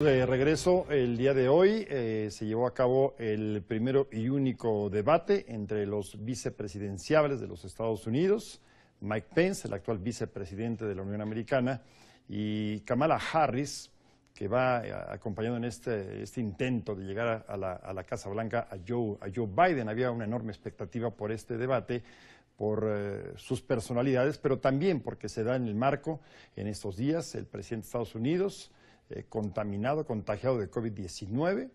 De regreso el día de hoy se llevó a cabo el primero y único debate entre los vicepresidenciables de los Estados Unidos, Mike Pence, el actual vicepresidente de la Unión Americana, y Kamala Harris, que va acompañando en este intento de llegar a la Casa Blanca a Joe Biden. Había una enorme expectativa por este debate, por sus personalidades, pero también porque se da en el marco, en estos días, el presidente de Estados Unidos, contagiado de COVID-19,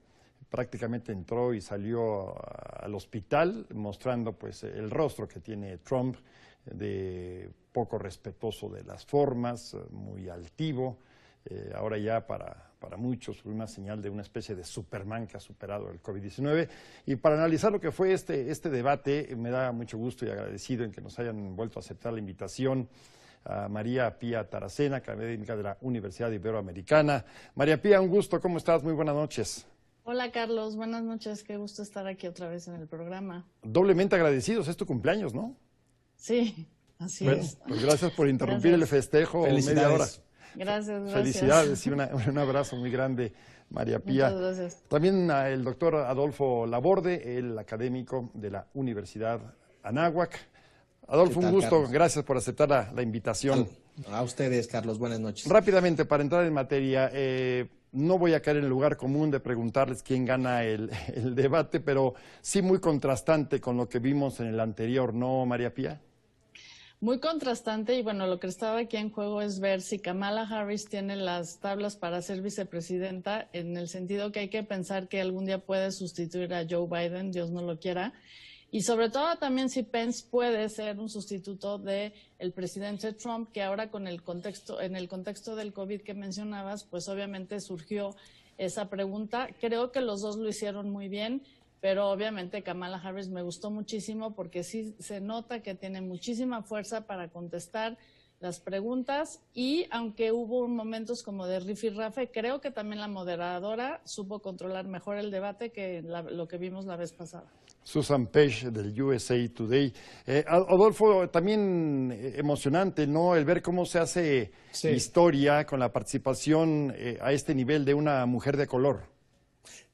prácticamente entró y salió al hospital mostrando pues el rostro que tiene Trump, de poco respetuoso de las formas, muy altivo, ahora ya para muchos una señal de una especie de Superman que ha superado el COVID-19. Y para analizar lo que fue este debate, me da mucho gusto y agradecido en que nos hayan vuelto a aceptar la invitación a María Pía Taracena, académica de la Universidad Iberoamericana. María Pía, un gusto, ¿cómo estás? Muy buenas noches. Hola Carlos, buenas noches, qué gusto estar aquí otra vez en el programa. Doblemente agradecidos, es tu cumpleaños, ¿no? Sí, así es. Pues gracias por interrumpir el festejo media hora. Gracias. Felicidades y un abrazo muy grande, María Pía. Muchas gracias. También el doctor Adolfo Laborde, el académico de la Universidad Anáhuac. Adolfo, un gusto, Carlos. Gracias por aceptar la invitación. A ustedes, Carlos, buenas noches. Rápidamente, para entrar en materia, no voy a caer en el lugar común de preguntarles quién gana el debate, pero sí muy contrastante con lo que vimos en el anterior, ¿no, María Pía? Muy contrastante, y bueno, lo que estaba aquí en juego es ver si Kamala Harris tiene las tablas para ser vicepresidenta, en el sentido que hay que pensar que algún día puede sustituir a Joe Biden, Dios no lo quiera. Y sobre todo también si Pence puede ser un sustituto del presidente Trump, que ahora en el contexto del COVID que mencionabas, pues obviamente surgió esa pregunta. Creo que los dos lo hicieron muy bien, pero obviamente Kamala Harris me gustó muchísimo porque sí se nota que tiene muchísima fuerza para contestar las preguntas, y aunque hubo momentos como de rifirrafe, creo que también la moderadora supo controlar mejor el debate que lo que vimos la vez pasada. Susan Page del USA Today. Adolfo, también emocionante, ¿no? El ver cómo se hace historia con la participación a este nivel de una mujer de color.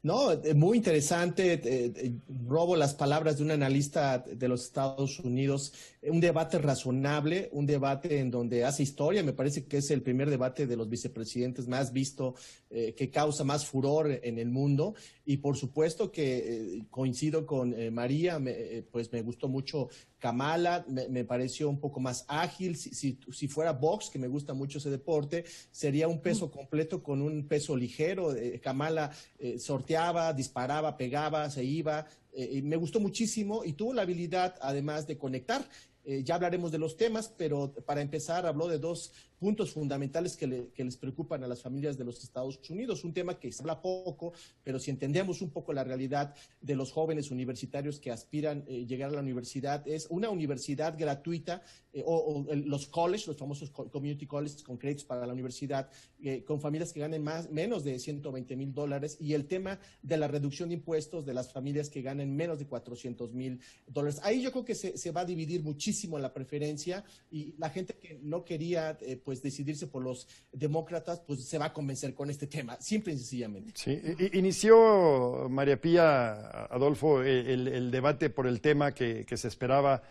No, muy interesante. Robo las palabras de un analista de los Estados Unidos. Un debate razonable, un debate en donde hace historia. Me parece que es el primer debate de los vicepresidentes más visto, que causa más furor en el mundo. Y por supuesto que coincido con María, pues me gustó mucho Kamala, me pareció un poco más ágil. Si fuera box, que me gusta mucho ese deporte, sería un peso completo con un peso ligero. Kamala sorteaba, disparaba, pegaba, se iba. Me gustó muchísimo y tuvo la habilidad además de conectar. Ya hablaremos de los temas, pero para empezar habló de dos puntos fundamentales que les preocupan a las familias de los Estados Unidos. Un tema que se habla poco, pero si entendemos un poco la realidad de los jóvenes universitarios que aspiran llegar a la universidad, es una universidad gratuita, los colleges, los famosos community colleges con créditos para la universidad, con familias que ganen menos de $120,000, y el tema de la reducción de impuestos de las familias que ganen menos de $400,000. Ahí yo creo que se va a dividir muchísimo la preferencia, y la gente que no quería pues decidirse por los demócratas, pues se va a convencer con este tema, simple y sencillamente. Sí, inició, María Pía, Adolfo, el debate por el tema que se esperaba,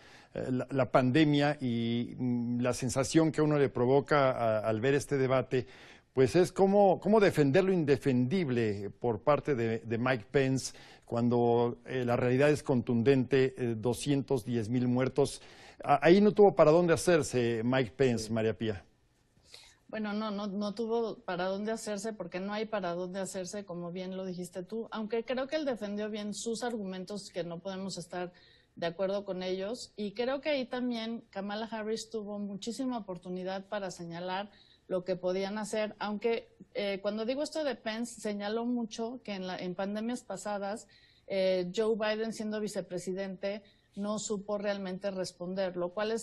la pandemia, y la sensación que uno le provoca al ver este debate, pues es cómo defender lo indefendible por parte de Mike Pence, cuando la realidad es contundente, 210,000 muertos. Ahí no tuvo para dónde hacerse Mike Pence, María Pía. Bueno, no tuvo para dónde hacerse, porque no hay para dónde hacerse, como bien lo dijiste tú, aunque creo que él defendió bien sus argumentos, que no podemos estar de acuerdo con ellos, y creo que ahí también Kamala Harris tuvo muchísima oportunidad para señalar lo que podían hacer, aunque cuando digo esto de Pence, señaló mucho que en pandemias pasadas Joe Biden, siendo vicepresidente, no supo realmente responder, lo cual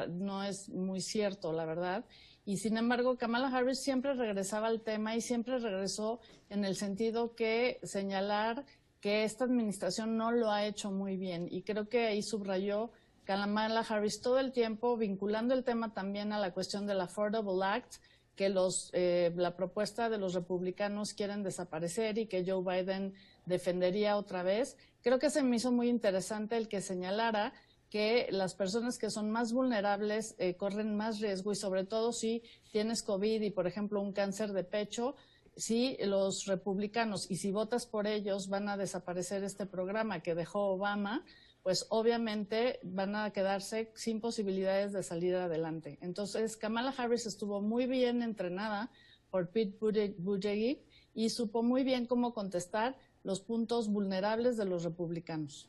no es muy cierto, la verdad. Y sin embargo, Kamala Harris siempre regresaba al tema, y siempre regresó en el sentido que señalar que esta administración no lo ha hecho muy bien. Y creo que ahí subrayó Kamala Harris todo el tiempo, vinculando el tema también a la cuestión del Affordable Act, que la propuesta de los republicanos quieren desaparecer y que Joe Biden defendería otra vez. Creo que se me hizo muy interesante el que señalara que las personas que son más vulnerables corren más riesgo, y sobre todo si tienes COVID y, por ejemplo, un cáncer de pecho, si los republicanos, y si votas por ellos, van a desaparecer este programa que dejó Obama, pues obviamente van a quedarse sin posibilidades de salir adelante. Entonces, Kamala Harris estuvo muy bien entrenada por Pete Buttigieg y supo muy bien cómo contestar los puntos vulnerables de los republicanos.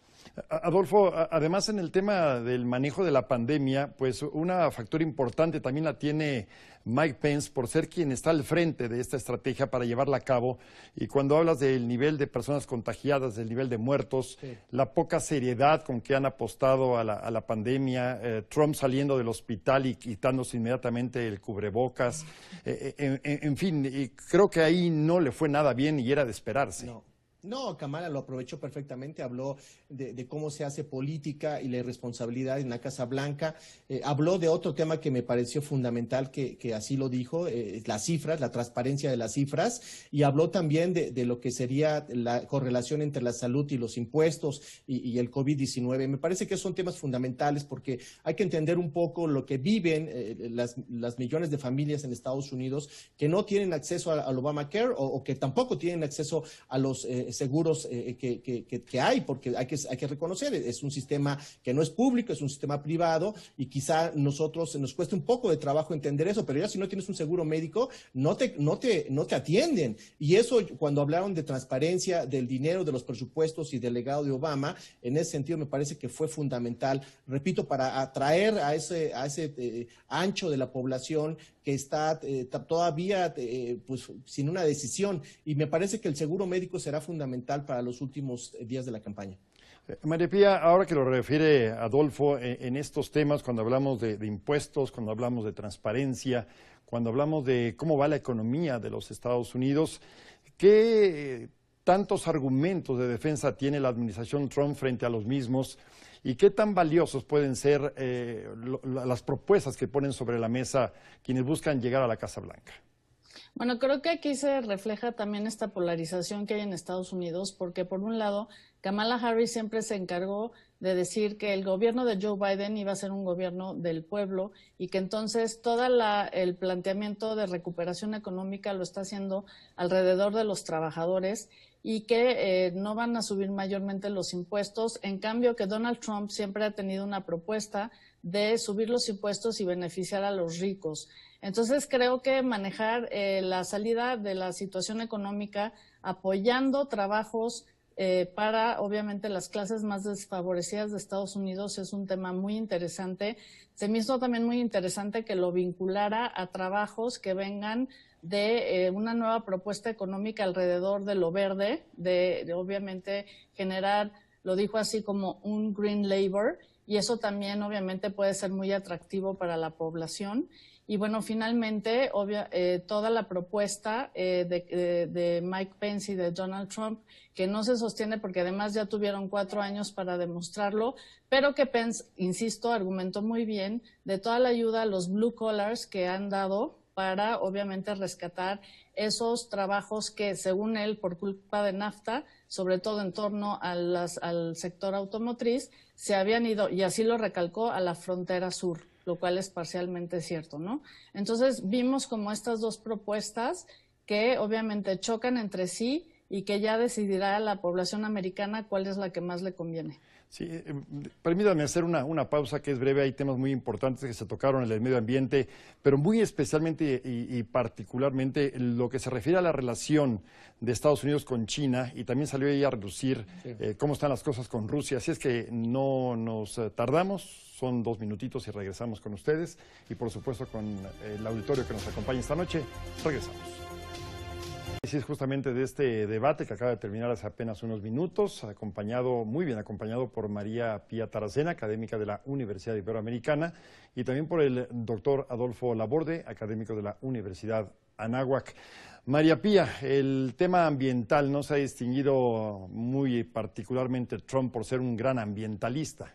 Adolfo, además en el tema del manejo de la pandemia, pues una factor importante también la tiene Mike Pence por ser quien está al frente de esta estrategia para llevarla a cabo. Y cuando hablas del nivel de personas contagiadas, del nivel de muertos, sí, la poca seriedad con que han apostado a la pandemia, Trump saliendo del hospital y quitándose inmediatamente el cubrebocas, en fin, y creo que ahí no le fue nada bien y era de esperarse. No, Kamala lo aprovechó perfectamente, habló de cómo se hace política y la irresponsabilidad en la Casa Blanca, habló de otro tema que me pareció fundamental, que así lo dijo, las cifras, la transparencia de las cifras, y habló también de lo que sería la correlación entre la salud y los impuestos y el COVID-19. Me parece que son temas fundamentales porque hay que entender un poco lo que viven las millones de familias en Estados Unidos que no tienen acceso al Obamacare o que tampoco tienen acceso a los seguros que hay, porque hay que reconocer, es un sistema que no es público, es un sistema privado, y quizá nos cuesta un poco de trabajo entender eso, pero ya si no tienes un seguro médico, no te atienden. Y eso, cuando hablaron de transparencia, del dinero, de los presupuestos y del legado de Obama, en ese sentido me parece que fue fundamental, repito, para atraer a ese ancho de la población que está todavía pues sin una decisión, y me parece que el seguro médico será fundamental para los últimos días de la campaña. María Pía, ahora que lo refiere Adolfo, en estos temas, cuando hablamos de impuestos, cuando hablamos de transparencia, cuando hablamos de cómo va la economía de los Estados Unidos, ¿qué tantos argumentos de defensa tiene la administración Trump frente a los mismos? ¿Y qué tan valiosos pueden ser las propuestas que ponen sobre la mesa quienes buscan llegar a la Casa Blanca? Bueno, creo que aquí se refleja también esta polarización que hay en Estados Unidos, porque por un lado, Kamala Harris siempre se encargó de decir que el gobierno de Joe Biden iba a ser un gobierno del pueblo y que entonces todo el planteamiento de recuperación económica lo está haciendo alrededor de los trabajadores y que no van a subir mayormente los impuestos. En cambio, que Donald Trump siempre ha tenido una propuesta de subir los impuestos y beneficiar a los ricos. Entonces, creo que manejar la salida de la situación económica apoyando trabajos para, obviamente, las clases más desfavorecidas de Estados Unidos es un tema muy interesante. Se me hizo también muy interesante que lo vinculara a trabajos que vengan de una nueva propuesta económica alrededor de lo verde, de obviamente generar, lo dijo así, como un green labor, y eso también obviamente puede ser muy atractivo para la población. Y bueno, finalmente, toda la propuesta de Mike Pence y de Donald Trump, que no se sostiene porque además ya tuvieron 4 años para demostrarlo, pero que Pence, insisto, argumentó muy bien de toda la ayuda a los blue collars que han dado para, obviamente, rescatar esos trabajos que, según él, por culpa de NAFTA, sobre todo en torno al sector automotriz, se habían ido, y así lo recalcó, a la frontera sur, lo cual es parcialmente cierto, ¿no? Entonces, vimos como estas dos propuestas que obviamente chocan entre sí y que ya decidirá la población americana cuál es la que más le conviene. Sí, permítame hacer una pausa que es breve. Hay temas muy importantes que se tocaron en el medio ambiente, pero muy especialmente y particularmente lo que se refiere a la relación de Estados Unidos con China, y también salió ahí a reducir cómo están las cosas con Rusia. Así es que no nos tardamos, son 2 minutitos y regresamos con ustedes y por supuesto con el auditorio que nos acompaña esta noche. Regresamos. Sí, es justamente de este debate que acaba de terminar hace apenas unos minutos, muy bien acompañado por María Pía Taracena, académica de la Universidad Iberoamericana, y también por el doctor Adolfo Laborde, académico de la Universidad Anáhuac. María Pía, el tema ambiental, no se ha distinguido muy particularmente Trump por ser un gran ambientalista.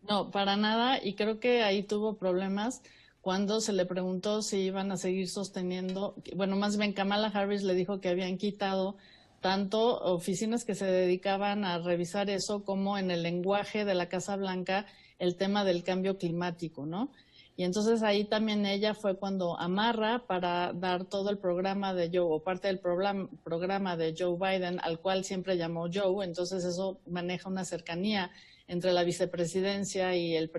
No, para nada, y creo que ahí tuvo problemas cuando se le preguntó si iban a seguir sosteniendo, bueno, más bien Kamala Harris le dijo que habían quitado tanto oficinas que se dedicaban a revisar eso como en el lenguaje de la Casa Blanca el tema del cambio climático, ¿no? Y entonces ahí también ella fue cuando amarra para dar todo el programa de Joe, o parte del programa de Joe Biden, al cual siempre llamó Joe, entonces eso maneja una cercanía entre la vicepresidencia y el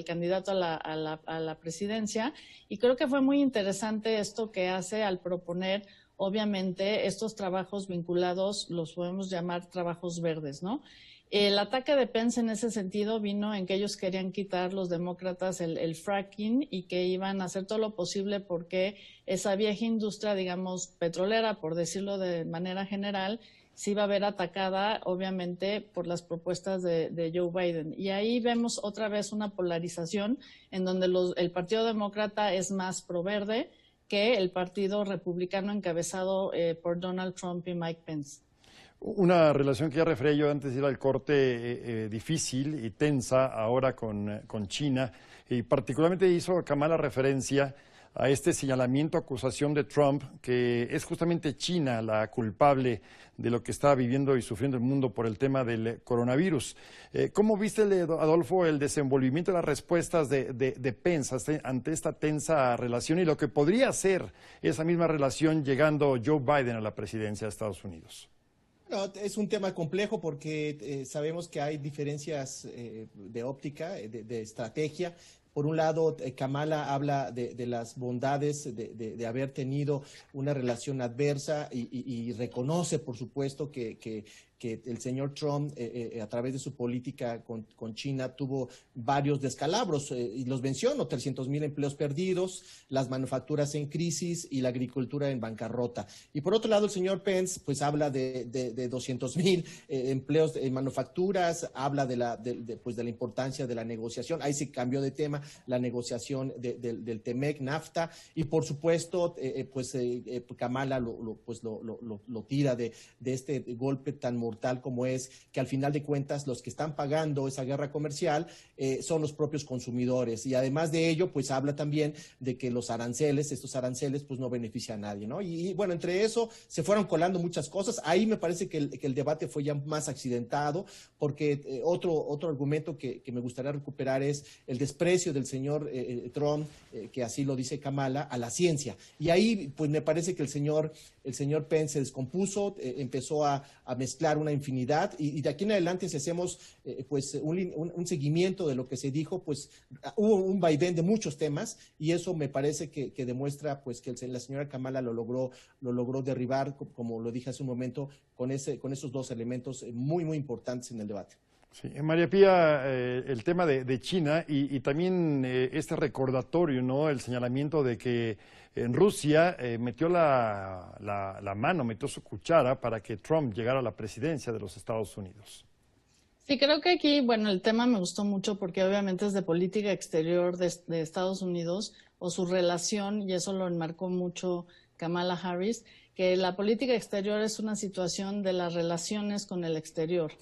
candidato a la presidencia, y creo que fue muy interesante esto que hace al proponer, obviamente, estos trabajos vinculados, los podemos llamar trabajos verdes, ¿no? El ataque de Pence en ese sentido vino en que ellos querían quitar los demócratas el fracking y que iban a hacer todo lo posible porque esa vieja industria, digamos, petrolera, por decirlo de manera general, se iba a ver atacada, obviamente, por las propuestas de Joe Biden. Y ahí vemos otra vez una polarización en donde el Partido Demócrata es más pro-verde que el Partido Republicano encabezado por Donald Trump y Mike Pence. Una relación que ya refería yo antes de ir al corte difícil y tensa ahora con China, y particularmente hizo Kamala referencia a este señalamiento, acusación de Trump, que es justamente China la culpable de lo que está viviendo y sufriendo el mundo por el tema del coronavirus. ¿Cómo viste, Adolfo, el desenvolvimiento de las respuestas de Pence ante esta tensa relación y lo que podría ser esa misma relación llegando Joe Biden a la presidencia de Estados Unidos? No, es un tema complejo porque sabemos que hay diferencias de óptica, de estrategia. Por un lado, Kamala habla de las bondades de haber tenido una relación adversa y reconoce, por supuesto, que el señor Trump, a través de su política con China, tuvo varios descalabros, y los menciono: 300,000 empleos perdidos, las manufacturas en crisis y la agricultura en bancarrota. Y por otro lado, el señor Pence, pues habla de 200,000 empleos en manufacturas, habla de la importancia de la negociación. Ahí se cambió de tema, la negociación del TEMEC, NAFTA, y por supuesto, Kamala lo tira de este golpe tan mortal como es que al final de cuentas los que están pagando esa guerra comercial son los propios consumidores, y además de ello pues habla también de que estos aranceles pues no benefician a nadie, ¿no? Y bueno, entre eso se fueron colando muchas cosas. Ahí me parece que el debate fue ya más accidentado, porque otro argumento que me gustaría recuperar es el desprecio del señor Trump, que así lo dice Kamala, a la ciencia. Y ahí pues me parece que el señor Pence se descompuso, empezó a mezclar una infinidad, y de aquí en adelante, si hacemos un seguimiento de lo que se dijo, pues hubo un vaivén de muchos temas, y eso me parece que demuestra pues que la señora Kamala lo logró derribar, como lo dije hace un momento, con esos dos elementos muy, muy importantes en el debate. Sí, María Pía, el tema de China y también este recordatorio, ¿no? El señalamiento de que en Rusia metió la mano, metió su cuchara para que Trump llegara a la presidencia de los Estados Unidos. Sí, creo que aquí, bueno, el tema me gustó mucho porque obviamente es de política exterior de Estados Unidos, o su relación, y eso lo enmarcó mucho Kamala Harris, que la política exterior es una situación de las relaciones con el exterior.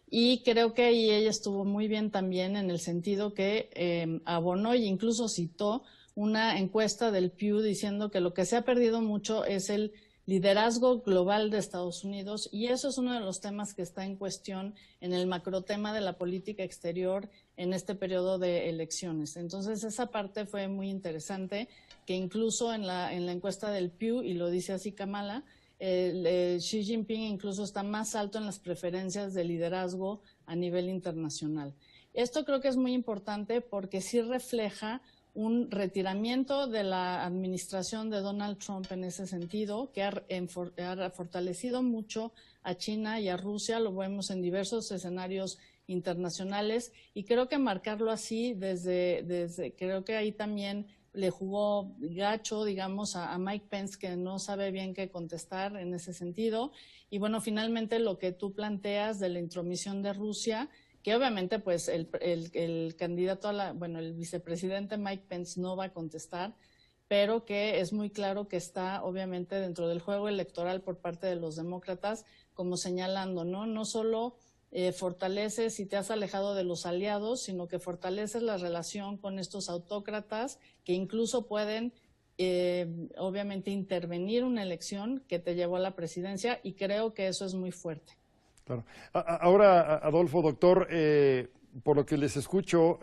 Y creo que ahí ella estuvo muy bien también en el sentido que abonó e incluso citó una encuesta del Pew diciendo que lo que se ha perdido mucho es el liderazgo global de Estados Unidos, y eso es uno de los temas que está en cuestión en el macrotema de la política exterior en este periodo de elecciones. Entonces esa parte fue muy interesante, que incluso en la encuesta del Pew, y lo dice así Kamala, Xi Jinping incluso está más alto en las preferencias de liderazgo a nivel internacional. Esto creo que es muy importante porque sí refleja un retiramiento de la administración de Donald Trump en ese sentido, que ha fortalecido mucho a China y a Rusia, lo vemos en diversos escenarios internacionales, y creo que marcarlo así creo que ahí también le jugó gacho, digamos, a Mike Pence, que no sabe bien qué contestar en ese sentido. Y bueno, finalmente lo que tú planteas de la intromisión de Rusia, que obviamente pues el candidato el vicepresidente Mike Pence no va a contestar, pero que es muy claro que está obviamente dentro del juego electoral por parte de los demócratas, como señalando, ¿no? No solo fortaleces y te has alejado de los aliados, sino que fortaleces la relación con estos autócratas que incluso pueden obviamente intervenir una elección que te llevó a la presidencia, y creo que eso es muy fuerte. Claro. Ahora, Adolfo, doctor, por lo que les escucho,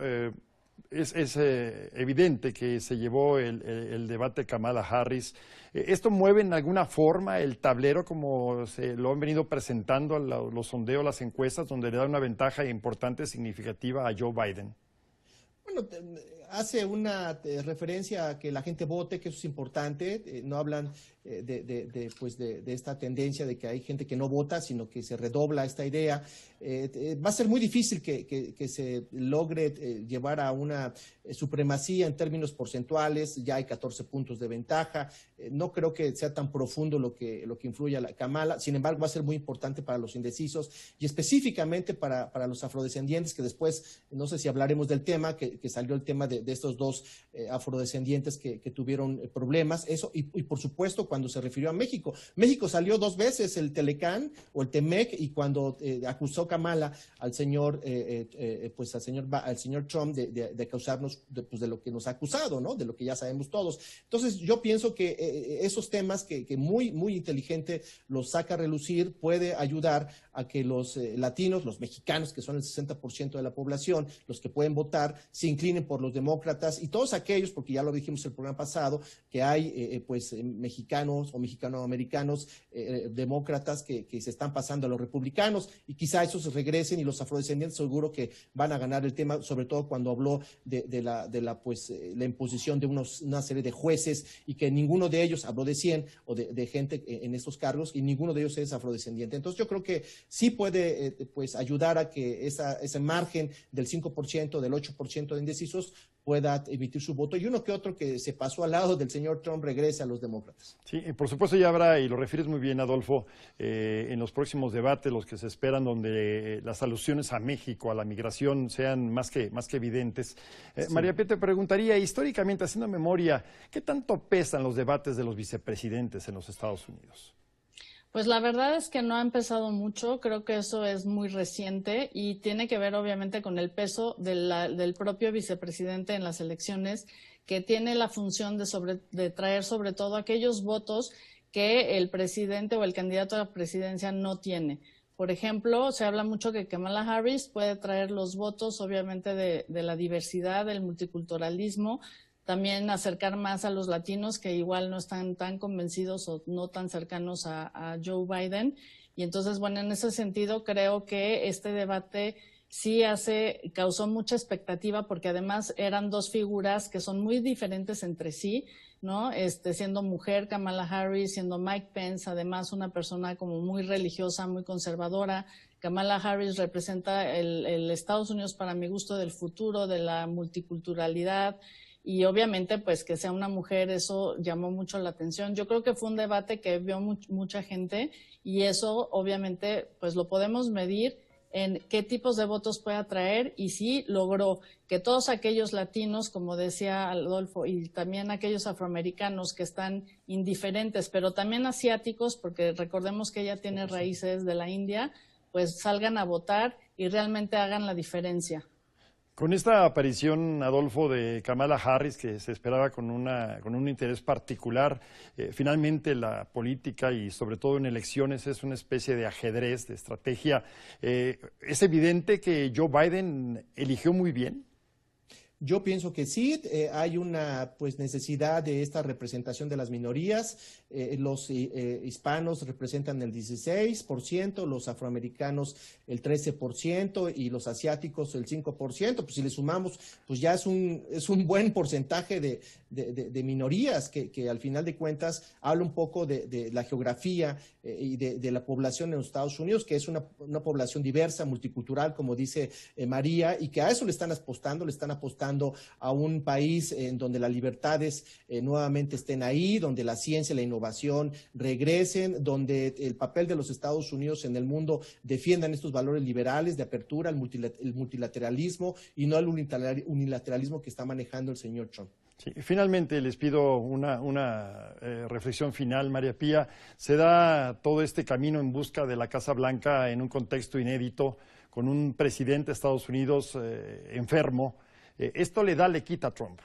es evidente que se llevó el debate Kamala Harris. ¿Esto mueve en alguna forma el tablero como se lo han venido presentando los sondeos, las encuestas, donde le da una ventaja importante, significativa a Joe Biden? Bueno, hace una referencia a que la gente vote, que eso es importante. No hablan de esta tendencia de que hay gente que no vota, sino que se redobla esta idea. Va a ser muy difícil que se logre llevar a una supremacía en términos porcentuales. Ya hay 14 puntos de ventaja. No creo que sea tan profundo lo que influye a la Kamala. Sin embargo, va a ser muy importante para los indecisos y específicamente para los afrodescendientes, que después, no sé si hablaremos del tema, que salió el tema de estos dos afrodescendientes que tuvieron problemas. Eso, y por supuesto, cuando se refirió a México. México salió 2 veces el Telecán o el Temec, y cuando acusó Kamala al señor Trump de causarnos de lo que nos ha acusado, ¿no? De lo que ya sabemos todos. Entonces, yo pienso que esos temas que muy, muy inteligente los saca a relucir, puede ayudar a que los latinos, los mexicanos, que son el 60% de la población, los que pueden votar, se inclinen por los demócratas, y todos aquellos, porque ya lo dijimos el programa pasado, que hay mexicanos o mexicanoamericanos demócratas que se están pasando a los republicanos, y quizá esos regresen, y los afrodescendientes seguro que van a ganar el tema, sobre todo cuando habló de la imposición de una serie de jueces, y que ninguno de ellos, habló de 100 o de gente en estos cargos, y ninguno de ellos es afrodescendiente. Entonces yo creo que sí puede ayudar a que ese margen del 5%, del 8% de indecisos pueda emitir su voto, y uno que otro que se pasó al lado del señor Trump regrese a los demócratas. Sí, por supuesto ya habrá, y lo refieres muy bien, Adolfo, en los próximos debates, los que se esperan, donde las alusiones a México, a la migración, sean más que evidentes. Sí. María Pía, te preguntaría, históricamente, haciendo memoria, ¿qué tanto pesan los debates de los vicepresidentes en los Estados Unidos? Pues la verdad es que no ha empezado mucho, creo que eso es muy reciente y tiene que ver obviamente con el peso del propio vicepresidente en las elecciones, que tiene la función de traer sobre todo aquellos votos que el presidente o el candidato a la presidencia no tiene. Por ejemplo, se habla mucho que Kamala Harris puede traer los votos obviamente de la diversidad, del multiculturalismo, también acercar más a los latinos que igual no están tan convencidos o no tan cercanos a Joe Biden. Y entonces, bueno, en ese sentido creo que este debate sí causó mucha expectativa, porque además eran dos figuras que son muy diferentes entre sí, ¿no? Siendo mujer Kamala Harris, siendo Mike Pence, además una persona como muy religiosa, muy conservadora. Kamala Harris representa el Estados Unidos, para mi gusto, del futuro, de la multiculturalidad. Y obviamente, pues que sea una mujer, eso llamó mucho la atención. Yo creo que fue un debate que vio mucha gente, y eso obviamente pues lo podemos medir en qué tipos de votos puede atraer, y sí logró que todos aquellos latinos, como decía Adolfo, y también aquellos afroamericanos que están indiferentes, pero también asiáticos, porque recordemos que ella tiene raíces de la India, pues salgan a votar y realmente hagan la diferencia. Con esta aparición, Adolfo, de Kamala Harris, que se esperaba con un interés particular, finalmente la política, y sobre todo en elecciones, es una especie de ajedrez, de estrategia. ¿Es evidente que Joe Biden eligió muy bien? Yo pienso que sí, hay una necesidad de esta representación de las minorías. Los hispanos representan el 16%, los afroamericanos el 13% y los asiáticos el 5%. Pues si le sumamos, pues ya es un buen porcentaje de minorías que al final de cuentas habla un poco de la geografía y de la población en los Estados Unidos, que es una población diversa, multicultural, como dice María, y que a eso le están apostando a un país en donde las libertades nuevamente estén ahí, donde la ciencia y la innovación regresen, donde el papel de los Estados Unidos en el mundo defiendan estos valores liberales de apertura, el multilateralismo, y no el unilateralismo que está manejando el señor Trump. Sí, finalmente les pido una reflexión final, María Pía. Se da todo este camino en busca de la Casa Blanca en un contexto inédito, con un presidente de Estados Unidos enfermo. ¿Esto le quita a Trump?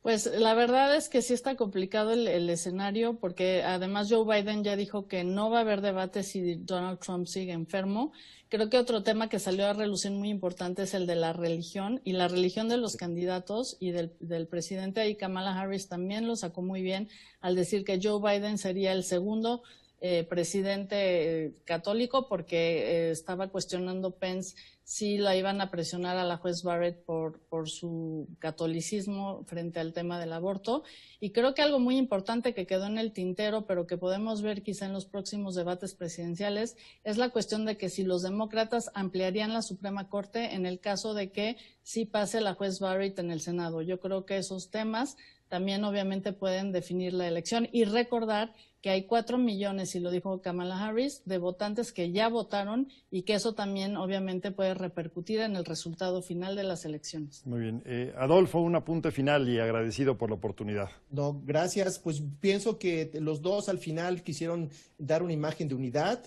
Pues la verdad es que sí está complicado el escenario, porque además Joe Biden ya dijo que no va a haber debate si Donald Trump sigue enfermo. Creo que otro tema que salió a relucir muy importante es el de la religión, y la religión de los candidatos y del presidente. Ahí Kamala Harris también lo sacó muy bien al decir que Joe Biden sería el segundo presidente católico, porque estaba cuestionando Pence si la iban a presionar a la juez Barrett por su catolicismo frente al tema del aborto. Y creo que algo muy importante que quedó en el tintero, pero que podemos ver quizá en los próximos debates presidenciales, es la cuestión de que si los demócratas ampliarían la Suprema Corte en el caso de que sí pase la juez Barrett en el Senado. Yo creo que esos temas también obviamente pueden definir la elección, y recordar que hay 4 millones, y lo dijo Kamala Harris, de votantes que ya votaron, y que eso también obviamente puede repercutir en el resultado final de las elecciones. Muy bien. Adolfo, un apunte final y agradecido por la oportunidad. No, gracias. Pues pienso que los dos al final quisieron dar una imagen de unidad.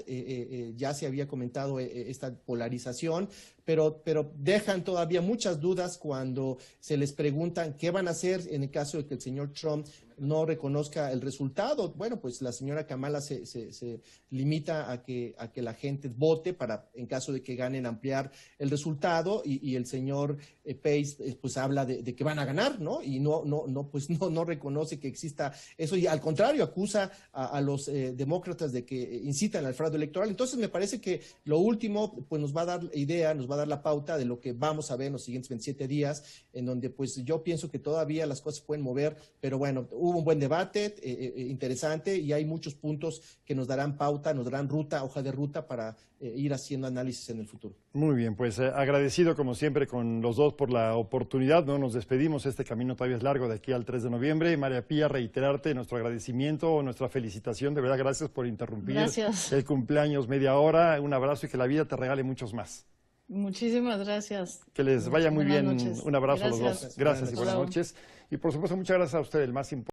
Ya se había comentado esta polarización, pero dejan todavía muchas dudas cuando se les preguntan qué van a hacer en el caso de que el señor Trump no reconozca el resultado. Bueno, pues la señora Kamala se limita a que la gente vote para, en caso de que ganen, ampliar el resultado, y el señor Pace pues habla de que van a ganar, ¿no? Y no reconoce que exista eso, y al contrario acusa a los demócratas de que incitan al fraude electoral. Entonces me parece que lo último pues nos va a dar idea, nos va a dar la pauta de lo que vamos a ver en los siguientes 27 días, en donde pues yo pienso que todavía las cosas pueden mover, pero bueno, hubo un buen debate, interesante, y hay muchos puntos que nos darán pauta, nos darán hoja de ruta para ir haciendo análisis en el futuro. Muy bien, pues agradecido como siempre con los dos por la oportunidad, ¿no? Nos despedimos, este camino todavía es largo de aquí al 3 de noviembre. María Pía, reiterarte nuestro agradecimiento, nuestra felicitación, de verdad, gracias por interrumpir el cumpleaños media hora. Un abrazo y que la vida te regale muchos más. Muchísimas gracias. Que les vaya muy bien. Noches. Un abrazo Gracias. a los dos. Gracias y buenas noches. Y por supuesto, muchas gracias a usted, el más importante.